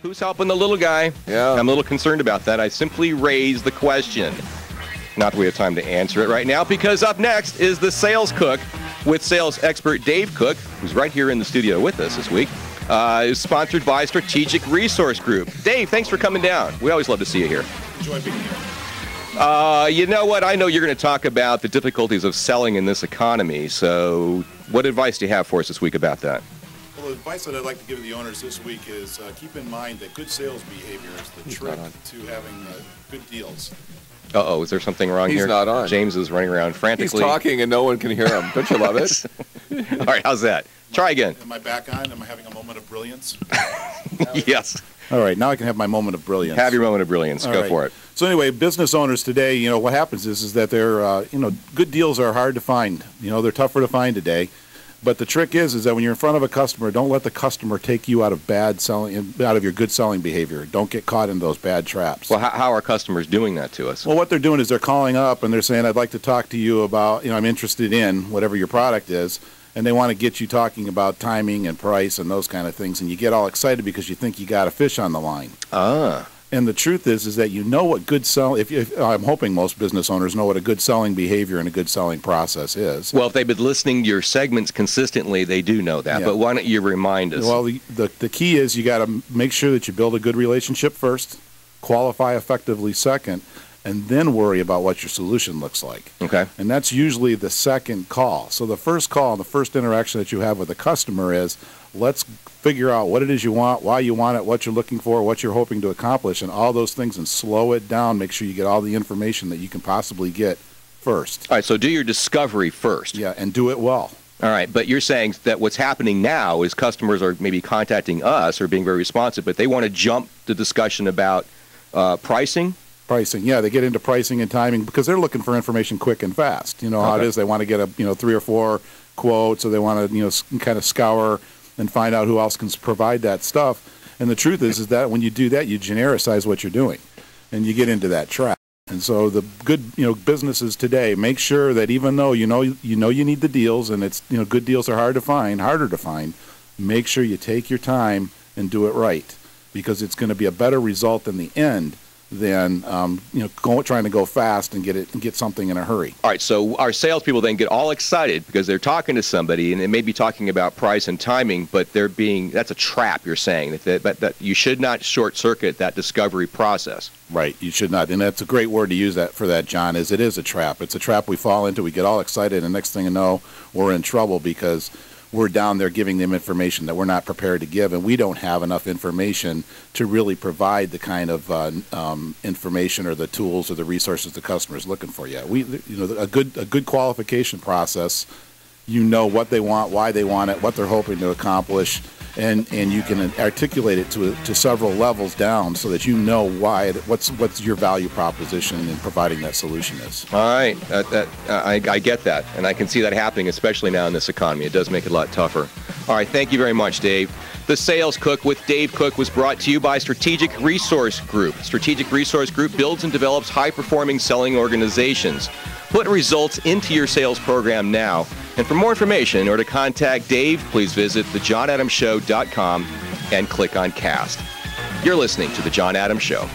Who's helping the little guy? Yeah. I'm a little concerned about that. I simply raised the question. Not that we have time to answer it right now, because up next is the Sales Cook with sales expert Dave Cooke, who's right here in the studio with us this week. Is sponsored by Strategic Resource Group. Dave, thanks for coming down. We always love to see you here. Enjoy being here. You know what? I know you're going to talk about the difficulties of selling in this economy. So what advice do you have for us this week about that? Well, the advice that I'd like to give the owners this week is keep in mind that good sales behavior is the trick to having good deals. Uh-oh, is there something wrong here? He's not on. James is running around frantically. He's talking and no one can hear him. Don't you love it? All right, how's that? Try again. Am I back on? Am I having a moment of brilliance? Yes. All right, now I can have my moment of brilliance. Have your moment of brilliance. Go for it. So anyway, business owners today, what happens is that they're, good deals are hard to find. They're tougher to find today. But the trick is that when you're in front of a customer, don't let the customer take you out of your good selling behavior. Don't get caught in those bad traps. Well, how are customers doing that to us? Well, what they're doing is they're calling up and they're saying, I'd like to talk to you about, I'm interested in whatever your product is. And they want to get you talking about timing and price and those kind of things. And you get all excited because you think you got a fish on the line. Ah. And the truth is that you know what good selling, I'm hoping most business owners know what a good selling behavior and a good selling process is. Well, if they've been listening to your segments consistently, they do know that. Yeah. But why don't you remind us? Well, the key is you got to make sure that you build a good relationship first, qualify effectively second, and then worry about what your solution looks like. Okay. And that's usually the second call. So the first call and the first interaction that you have with the customer is, let's figure out what it is you want, why you want it, what you're looking for, what you're hoping to accomplish, and all those things, and slow it down. Make sure you get all the information that you can possibly get first. All right, so do your discovery first. Yeah, and do it well. All right, but you're saying that what's happening now is customers are maybe contacting us or being very responsive, but they want to jump the discussion about pricing? Pricing, yeah, they get into pricing and timing because they're looking for information quick and fast. You know how it is. They want to get 3 or 4 quotes, or they want to kind of scour and find out who else can provide that stuff. And the truth is that when you do that, you genericize what you're doing, and you get into that trap. And so the good businesses today make sure that even though you need the deals, and it's good deals are harder to find, make sure you take your time and do it right, because it's going to be a better result in the end than trying to go fast and get something in a hurry. All right, so our salespeople then get all excited because they're talking to somebody and they may be talking about price and timing, but that's a trap. You're saying that you should not short circuit that discovery process. Right, you should not, and that's a great word to use for that, John. It is a trap. It's a trap we fall into. We get all excited, and next thing you know, we're in trouble because we're down there giving them information that we're not prepared to give, and we don't have enough information to really provide the kind of information or the tools or the resources the customer is looking for yet. A good qualification process, what they want, why they want it, what they're hoping to accomplish, and you can articulate it to several levels down so that what's your value proposition in providing that solution is. All right, I get that, and I can see that happening, especially now in this economy. It does make it a lot tougher. All right, thank you very much, Dave. The Sales Cook with Dave Cooke was brought to you by Strategic Resource Group. Strategic Resource Group builds and develops high-performing selling organizations. Put results into your sales program now. And for more information or to contact Dave, please visit thejohnadamshow.com and click on Cast. You're listening to The John Adams Show.